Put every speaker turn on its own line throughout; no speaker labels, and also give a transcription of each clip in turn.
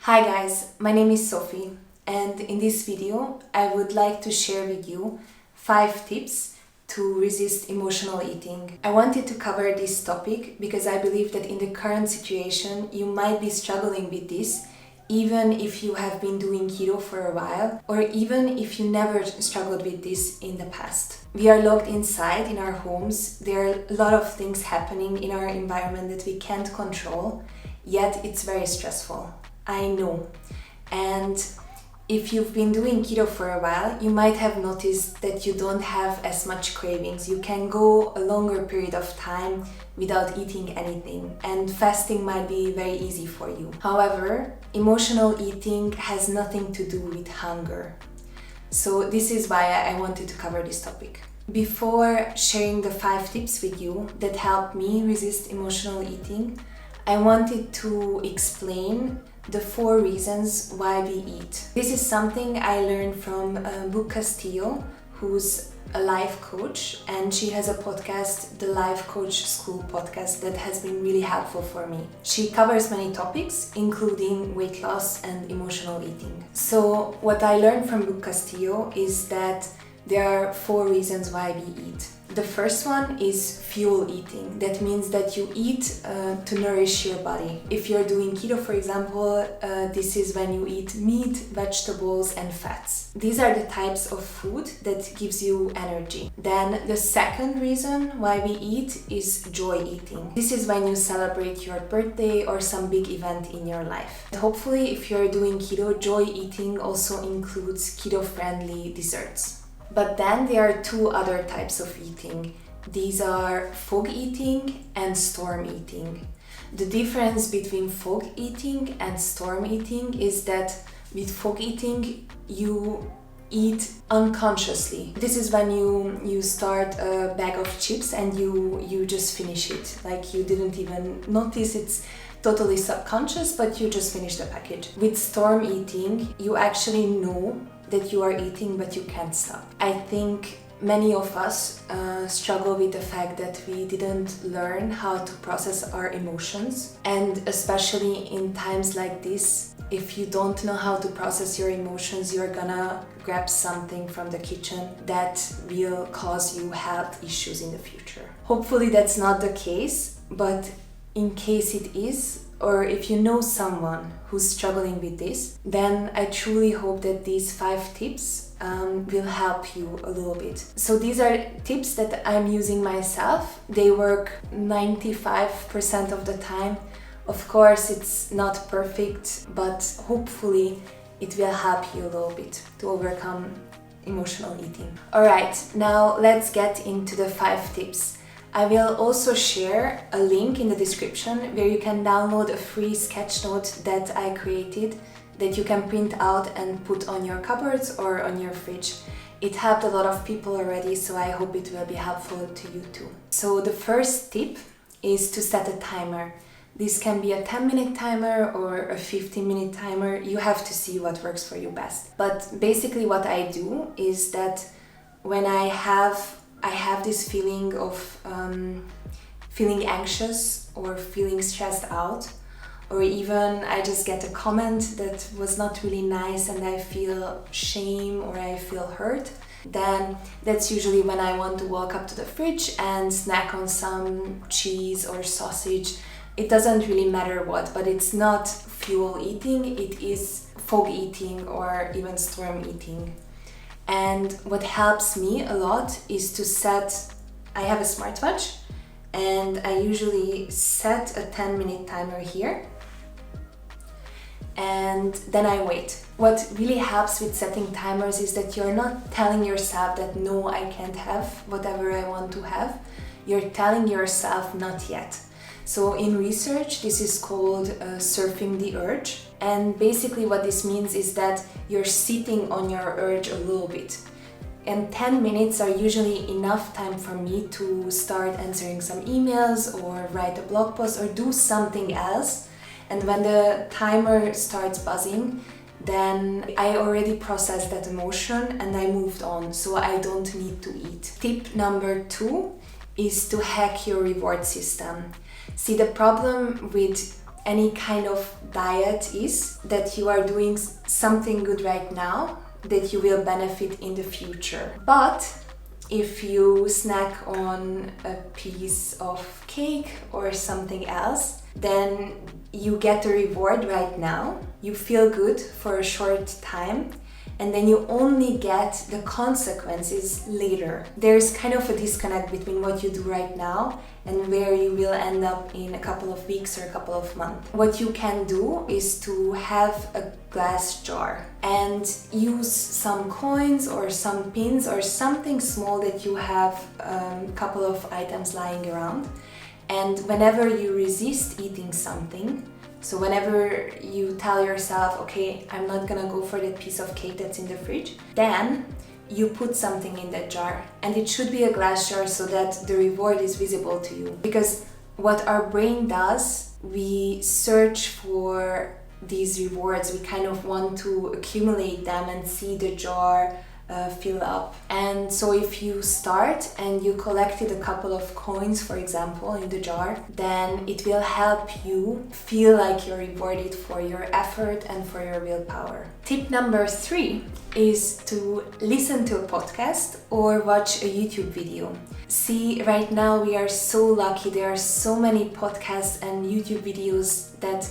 Hi guys, my name is Sophie, and in this video I would like to share with you 5 tips to resist emotional eating. I wanted to cover this topic because I believe that in the current situation you might be struggling with this, even if you have been doing keto for a while, or even if you never struggled with this in the past. We are locked inside in our homes. There are a lot of things happening in our environment that we can't control, yet it's very stressful. I know. And if you've been doing keto for a while, you might have noticed that you don't have as much cravings. You can go a longer period of time without eating anything, and fasting might be very easy for you. However, emotional eating has nothing to do with hunger. So this is why I wanted to cover this topic. Before sharing the 5 tips with you that help me resist emotional eating, I wanted to explain the 4 reasons why we eat. This is something I learned from Brooke Castillo, who's a life coach, and she has a podcast, the Life Coach School podcast, that has been really helpful for me. She covers many topics, including weight loss and emotional eating. So what I learned from Brooke Castillo is that there are 4 reasons why we eat. The first one is fuel eating. That means that you eat to nourish your body. If you're doing keto, for example, this is when you eat meat, vegetables, and fats. These are the types of food that gives you energy. Then the second reason why we eat is joy eating. This is when you celebrate your birthday or some big event in your life. And hopefully, if you're doing keto, joy eating also includes keto-friendly desserts. But then there are 2 other types of eating. These are fog eating and storm eating. The difference between fog eating and storm eating is that with fog eating, you eat unconsciously. This is when you start a bag of chips and you just finish it. Like you didn't even notice, it's totally subconscious, but you just finish the package. With storm eating, you actually know that you are eating, but you can't stop. I think many of us struggle with the fact that we didn't learn how to process our emotions. And especially in times like this, if you don't know how to process your emotions, you're gonna grab something from the kitchen that will cause you health issues in the future. Hopefully that's not the case, but in case it is, or if you know someone who's struggling with this, then I truly hope that these 5 tips will help you a little bit. So these are tips that I'm using myself. They work 95% of the time. Of course, it's not perfect, but hopefully it will help you a little bit to overcome emotional eating. Alright, now let's get into the 5 tips. I will also share a link in the description where you can download a free sketch note that I created that you can print out and put on your cupboards or on your fridge. It helped a lot of people already, so I hope it will be helpful to you too. So the first tip is to set a timer. This can be a 10-minute timer or a 15-minute timer. You have to see what works for you best. But basically what I do is that when I have this feeling of feeling anxious or feeling stressed out, or even I just get a comment that was not really nice and I feel shame or I feel hurt, then that's usually when I want to walk up to the fridge and snack on some cheese or sausage. It doesn't really matter what, but it's not fuel eating, it is fog eating or even storm eating. And what helps me a lot is to I have a smartwatch and I usually set a 10-minute timer here and then I wait. What really helps with setting timers is that you're not telling yourself that no, I can't have whatever I want to have. You're telling yourself not yet. So in research, this is called surfing the urge. And basically what this means is that you're sitting on your urge a little bit. And 10 minutes are usually enough time for me to start answering some emails or write a blog post or do something else. And when the timer starts buzzing, then I already processed that emotion and I moved on, so I don't need to eat. Tip number 2 is to hack your reward system. See, the problem with any kind of diet is that you are doing something good right now that you will benefit in the future. But if you snack on a piece of cake or something else, then you get a reward right now, you feel good for a short time, and then you only get the consequences later. There's kind of a disconnect between what you do right now and where you will end up in a couple of weeks or a couple of months. What you can do is to have a glass jar and use some coins or some pins or something small that you have a couple of items lying around. And whenever you resist eating something, so whenever you tell yourself, okay, I'm not gonna go for that piece of cake that's in the fridge, then you put something in that jar. And it should be a glass jar so that the reward is visible to you. Because what our brain does, we search for these rewards. We kind of want to accumulate them and see the jar fill up. And so if you start and you collected a couple of coins, for example, in the jar, then it will help you feel like you're rewarded for your effort and for your willpower. Tip number 3 is to listen to a podcast or watch a YouTube video. See, right now we are so lucky. There are so many podcasts and YouTube videos that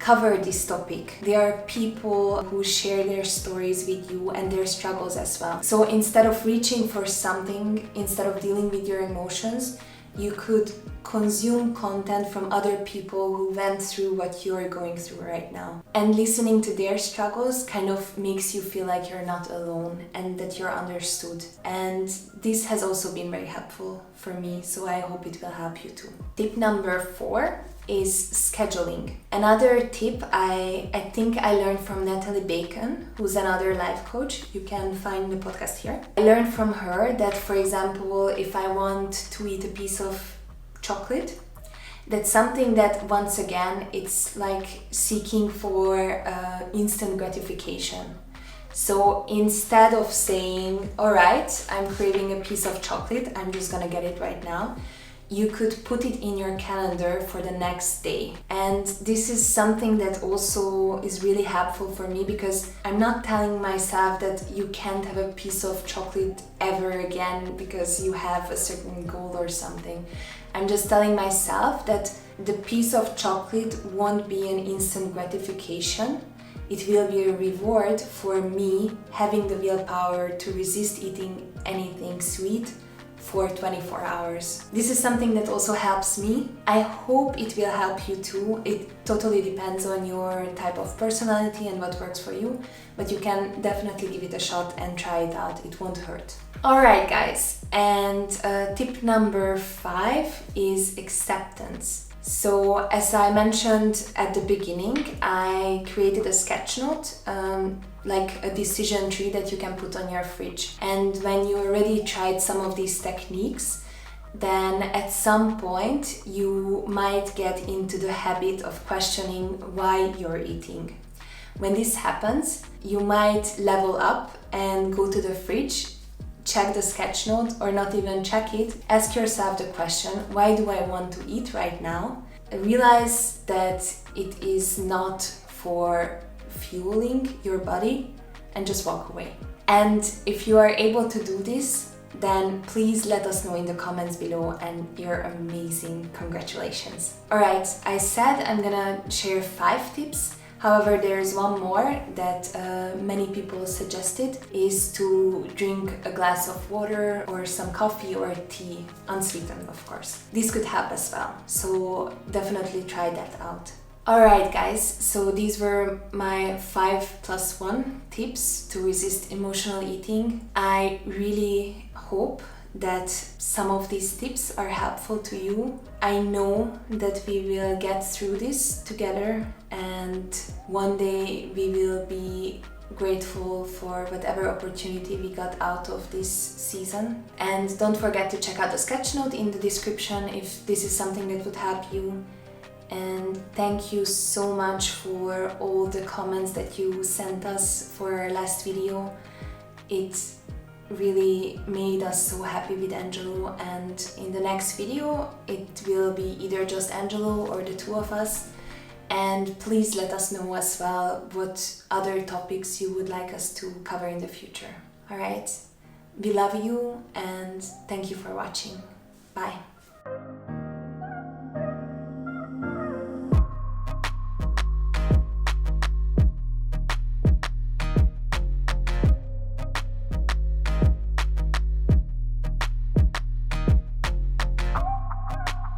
cover this topic. There are people who share their stories with you and their struggles as well. So instead of reaching for something, instead of dealing with your emotions, you could consume content from other people who went through what you're going through right now. And listening to their struggles kind of makes you feel like you're not alone and that you're understood. And this has also been very helpful for me, so I hope it will help you too. Tip number 4 is scheduling. Another tip I think I learned from Natalie Bacon, who's another life coach. You can find the podcast here. I learned from her that, for example, if I want to eat a piece of chocolate, that's something that, once again, it's like seeking for instant gratification. So instead of saying, all right, I'm craving a piece of chocolate, I'm just gonna get it right now, you could put it in your calendar for the next day. And this is something that also is really helpful for me, because I'm not telling myself that you can't have a piece of chocolate ever again because you have a certain goal or something. I'm just telling myself that the piece of chocolate won't be an instant gratification. It will be a reward for me having the willpower to resist eating anything sweet for 24 hours. This is something that also helps me. I hope it will help you too. It totally depends on your type of personality and what works for you, but you can definitely give it a shot and try it out. It won't hurt. Alright guys, and tip number 5 is acceptance. So as I mentioned at the beginning, I created a sketch note, like a decision tree that you can put on your fridge. And when you already tried some of these techniques, then at some point you might get into the habit of questioning why you're eating. When this happens, you might level up and go to the fridge, check the sketch note, or not even check it. Ask yourself the question, why do I want to eat right now? Realize that it is not for fueling your body, and just walk away. And if you are able to do this, then please let us know in the comments below, and you're amazing. Congratulations. Alright, I said I'm gonna share 5 tips. However, there's one more that many people suggested, is to drink a glass of water or some coffee or tea, unsweetened of course. This could help as well, so definitely try that out. Alright guys, so these were my 5+1 tips to resist emotional eating. I really hope that some of these tips are helpful to you. I know that we will get through this together, and one day we will be grateful for whatever opportunity we got out of this season. And don't forget to check out the sketch note in the description if this is something that would help you. And thank you so much for all the comments that you sent us for our last video. It really made us so happy with Angelo, and in the next video it will be either just Angelo or the two of us, And please let us know as well what other topics you would like us to cover in the future. Alright? We love you and thank you for watching. Bye.